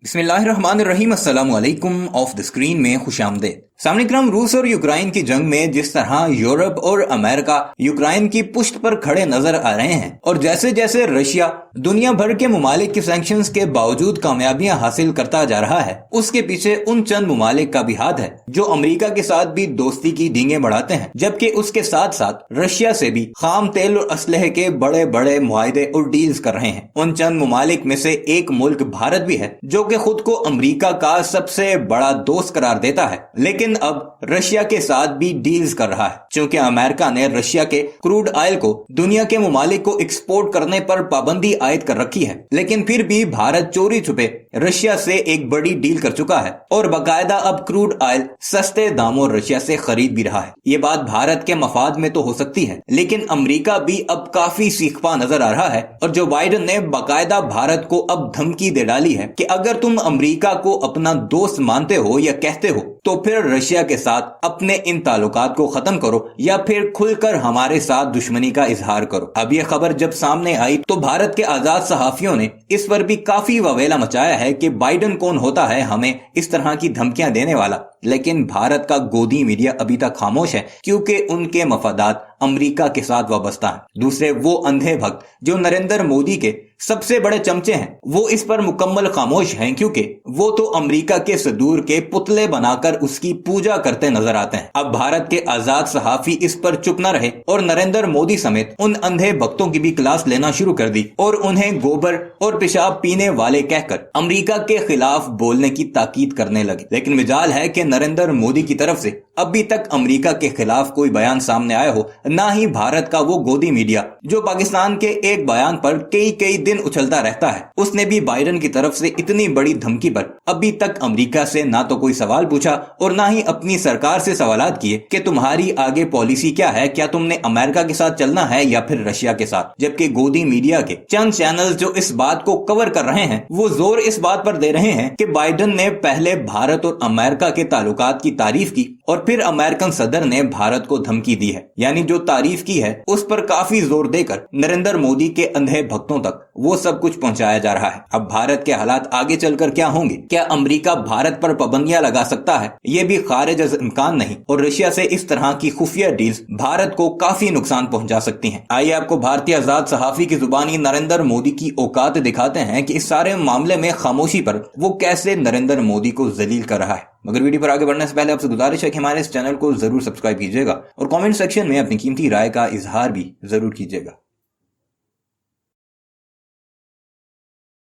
बिस्मिल्लाहिर्रहमानिर्रहीम अस्सलाम वालेकुम ऑफ द स्क्रीन में खुशामदीद। सामने क्रम रूस और यूक्रेन की जंग में जिस तरह यूरोप और अमेरिका यूक्रेन की पुष्ट पर खड़े नजर आ रहे हैं और जैसे जैसे रशिया दुनिया भर के ममालिक के सैंक्शंस के बावजूद कामयाबियां हासिल करता जा रहा है, उसके पीछे उन चंद ममालिक का भी हाथ है जो अमेरिका के साथ भी दोस्ती की डींगे बढ़ाते हैं, जबकि उसके साथ साथ रशिया से भी खाम तेल और असलहे के बड़े बड़े मुआहदे और डील्स कर रहे हैं। उन चंद ममालिक में से एक मुल्क भारत भी है जो कि खुद को अमेरिका का सबसे बड़ा दोस्त करार देता है, लेकिन अब रशिया के साथ भी डील्स कर रहा है। क्योंकि अमेरिका ने रशिया के क्रूड ऑयल को दुनिया के ममालिक को एक्सपोर्ट करने पर पाबंदी आयद कर रखी है, लेकिन फिर भी भारत चोरी छुपे रशिया से एक बड़ी डील कर चुका है और बाकायदा अब क्रूड ऑयल सस्ते दामों रशिया से खरीद भी रहा है। ये बात भारत के मफाद में तो हो सकती है, लेकिन अमेरिका भी अब काफी सीखपा नजर आ रहा है और जो बाइडेन ने बाकायदा भारत को अब धमकी दे डाली है कि अगर तुम अमेरिका को अपना दोस्त मानते हो या कहते हो तो फिर रशिया के साथ अपने इन ताल्लुकात को खत्म करो या फिर खुलकर हमारे साथ दुश्मनी का इजहार करो। अब यह खबर जब सामने आई तो भारत के आजाद सहाफियों ने इस पर भी काफी ववेला मचाया है कि बाइडेन कौन होता है हमें इस तरह की धमकियां देने वाला। लेकिन भारत का गोदी मीडिया अभी तक खामोश है क्योंकि उनके मफादात अमेरिका के साथ वाबस्ता हैं। दूसरे वो अंधे भक्त जो नरेंद्र मोदी के सबसे बड़े चमचे हैं, वो इस पर मुकम्मल खामोश हैं क्योंकि वो तो अमेरिका के सदूर के पुतले बनाकर उसकी पूजा करते नजर आते हैं। अब भारत के आजाद सहाफी इस पर चुप न रहे और नरेंद्र मोदी समेत उन अंधे भक्तों की भी क्लास लेना शुरू कर दी और उन्हें गोबर और पेशाब पीने वाले कहकर अमेरिका के खिलाफ बोलने की ताकीद करने लगे। लेकिन मिजाल है कि नरेंद्र मोदी की तरफ से अभी तक अमेरिका के खिलाफ कोई बयान सामने आया हो, ना ही भारत का वो गोदी मीडिया जो पाकिस्तान के एक बयान पर कई दिन उछलता रहता है। उसने भी बाइडेन की तरफ से इतनी बड़ी धमकी पर अभी तक अमेरिका से ना तो कोई सवाल पूछा और ना ही अपनी सरकार से सवालात किए कि तुम्हारी आगे पॉलिसी क्या है, क्या तुमने अमेरिका के साथ चलना है या फिर रशिया के साथ। जबकि गोदी मीडिया के चंद चैनल जो इस बात को कवर कर रहे हैं वो जोर इस बात पर दे रहे हैं कि बाइडेन ने पहले भारत और अमेरिका के ताल्लुकात की तारीफ की और फिर अमेरिकन सदर ने भारत को धमकी दी है। यानी जो तारीफ की है उस पर काफी जोर देकर नरेंद्र मोदी के अंधे भक्तों तक वो सब कुछ पहुंचाया जा रहा है। अब भारत के हालात आगे चलकर क्या होंगे, क्या अमेरिका भारत पर पाबंदियां लगा सकता है, ये भी खारिज इम्कान नहीं और रशिया से इस तरह की खुफिया डील्स भारत को काफी नुकसान पहुंचा सकती हैं। आइए आपको भारतीय आजाद सहाफी की जुबानी नरेंद्र मोदी की औकात दिखाते हैं कि इस सारे मामले में खामोशी पर वो कैसे नरेंद्र मोदी को जलील कर रहा है। मगर वीडियो पर आगे बढ़ने से पहले आपसे गुजारिश है कि हमारे इस चैनल को जरूर सब्सक्राइब कीजिएगा और कमेंट सेक्शन में अपनी कीमती राय का इजहार भी जरूर कीजिएगा।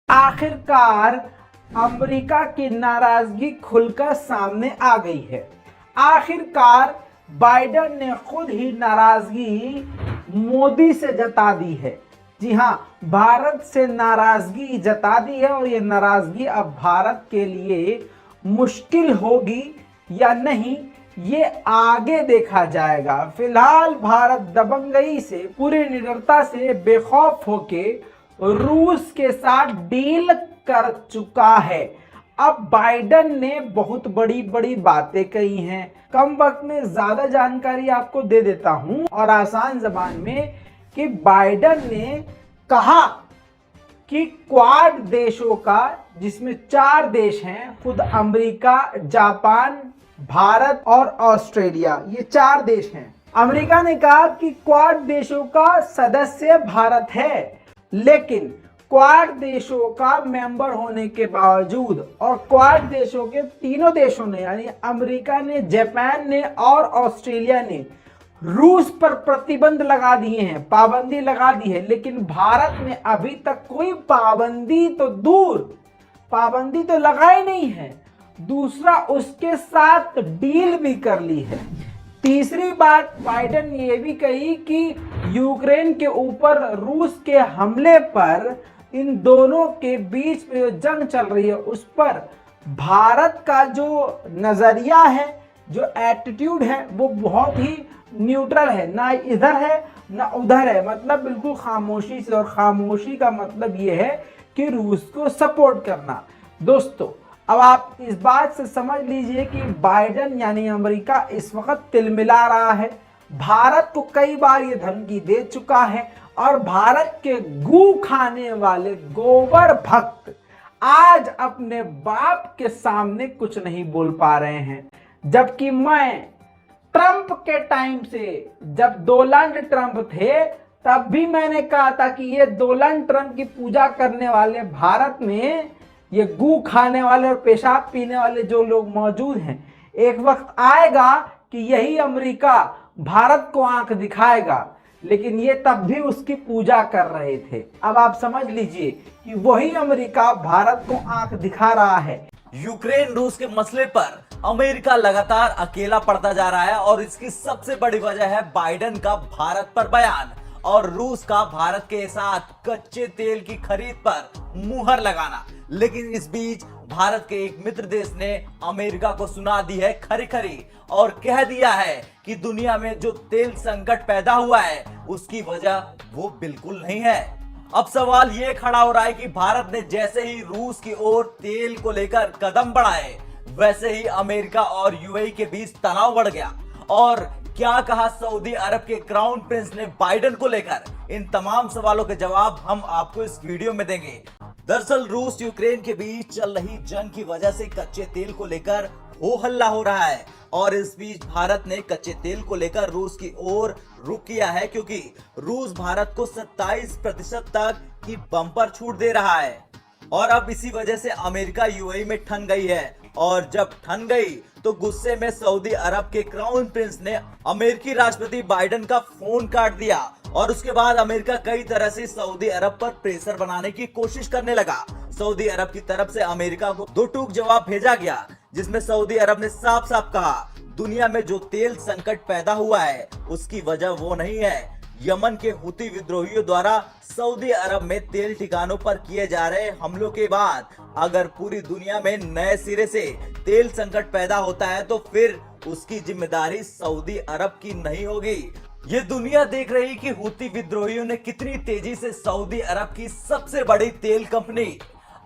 आखिरकार अमेरिका की नाराजगी खुलकर सामने आ गई है। आखिरकार बाइडेन ने खुद ही नाराजगी मोदी से जता दी है। जी हाँ, भारत से नाराजगी जता दी है और ये नाराजगी अब भारत के लिए मुश्किल होगी या नहीं ये आगे देखा जाएगा। फिलहाल भारत दबंगई से पूरी निडरता से बेखौफ होके रूस के साथ डील कर चुका है। अब बाइडेन ने बहुत बड़ी बड़ी बातें कही हैं। कम वक्त में ज्यादा जानकारी आपको दे देता हूं और आसान जबान में कि बाइडेन ने कहा कि क्वाड देशों का, जिसमें 4 देश हैं, खुद अमेरिका, जापान, भारत और ऑस्ट्रेलिया, ये 4 देश हैं। अमेरिका ने कहा कि क्वाड देशों का सदस्य भारत है, लेकिन क्वाड देशों का मेंबर होने के बावजूद और क्वाड देशों के तीनों देशों ने यानी अमेरिका ने, जापान ने और ऑस्ट्रेलिया ने रूस पर प्रतिबंध लगा दिए हैं, पाबंदी लगा दी है। लेकिन भारत ने अभी तक कोई पाबंदी तो दूर, पाबंदी तो लगाई नहीं है, दूसरा उसके साथ डील भी कर ली है। तीसरी बात बाइडेन ने यह भी कही कि यूक्रेन के ऊपर रूस के हमले पर, इन दोनों के बीच में जो जंग चल रही है उस पर भारत का जो नजरिया है, जो एटीट्यूड है, वो बहुत ही न्यूट्रल है, ना इधर है ना उधर है, मतलब बिल्कुल खामोशी से। और खामोशी का मतलब ये है कि रूस को सपोर्ट करना। दोस्तों, अब आप इस बात से समझ लीजिए कि बाइडेन यानी अमेरिका इस वक्त तिलमिला रहा है, भारत को कई बार ये धमकी दे चुका है और भारत के गू खाने वाले गोबर भक्त आज अपने बाप के सामने कुछ नहीं बोल पा रहे हैं। जबकि मैं ट्रंप के टाइम से, जब डोनाल्ड ट्रंप थे, तब भी मैंने कहा था कि ये डोनाल्ड ट्रंप की पूजा करने वाले भारत में, ये गू खाने वाले और पेशाब पीने वाले जो लोग मौजूद हैं, एक वक्त आएगा कि यही अमेरिका भारत को आंख दिखाएगा। लेकिन ये तब भी उसकी पूजा कर रहे थे। अब आप समझ लीजिए कि वही अमेरिका भारत को आंख दिखा रहा है। यूक्रेन रूस के मसले पर अमेरिका लगातार अकेला पड़ता जा रहा है और इसकी सबसे बड़ी वजह है बाइडेन का भारत पर बयान और रूस का भारत के साथ कच्चे तेल की खरीद पर मुहर लगाना। लेकिन इस बीच भारत के एक मित्र देश ने अमेरिका को सुना दी है खरी खरी और कह दिया है कि दुनिया में जो तेल संकट पैदा हुआ है उसकी वजह वो बिल्कुल नहीं है। अब सवाल ये खड़ा हो रहा है कि भारत ने जैसे ही रूस की ओर तेल को लेकर कदम बढ़ाए, वैसे ही अमेरिका और यूएई के बीच तनाव बढ़ गया। और क्या कहा सऊदी अरब के क्राउन प्रिंस ने बाइडेन को लेकर, इन तमाम सवालों के जवाब हम आपको इस वीडियो में देंगे। दरअसल रूस यूक्रेन के बीच चल रही जंग की वजह से कच्चे तेल को लेकर हो हल्ला हो रहा है और इस बीच भारत ने कच्चे तेल को लेकर रूस की ओर रुख किया है, क्योंकि रूस भारत को 27% तक की बम्पर छूट दे रहा है। और अब इसी वजह से अमेरिका यूएई में ठन गई है और जब ठन गई तो गुस्से में सऊदी अरब के क्राउन प्रिंस ने अमेरिकी राष्ट्रपति बाइडेन का फोन काट दिया और उसके बाद अमेरिका कई तरह से सऊदी अरब पर प्रेशर बनाने की कोशिश करने लगा। सऊदी अरब की तरफ से अमेरिका को दो टूक जवाब भेजा गया, जिसमें सऊदी अरब ने साफ साफ कहा दुनिया में जो तेल संकट पैदा हुआ है उसकी वजह वो नहीं है। यमन के हुती विद्रोहियों द्वारा सऊदी अरब में तेल ठिकानों पर किए जा रहे हमलों के बाद अगर पूरी दुनिया में नए सिरे से तेल संकट पैदा होता है तो फिर उसकी जिम्मेदारी सऊदी अरब की नहीं होगी। ये दुनिया देख रही कि हुती विद्रोहियों ने कितनी तेजी से सऊदी अरब की सबसे बड़ी तेल कंपनी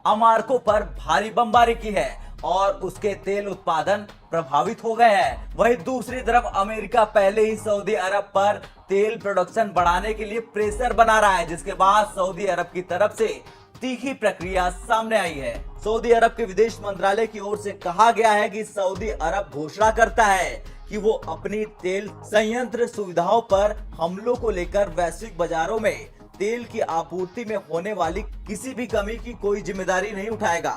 अमारको पर भारी बमबारी की है और उसके तेल उत्पादन प्रभावित हो गए हैं। वहीं दूसरी तरफ अमेरिका पहले ही सऊदी अरब पर तेल प्रोडक्शन बढ़ाने के लिए प्रेशर बना रहा है, जिसके बाद सऊदी अरब की तरफ से तीखी प्रक्रिया सामने आई है। सऊदी अरब के विदेश मंत्रालय की ओर से कहा गया है कि सऊदी अरब घोषणा करता है कि वो अपनी तेल संयंत्र सुविधाओं पर हमलों को लेकर वैश्विक बाजारों में तेल की आपूर्ति में होने वाली किसी भी कमी की कोई जिम्मेदारी नहीं उठाएगा।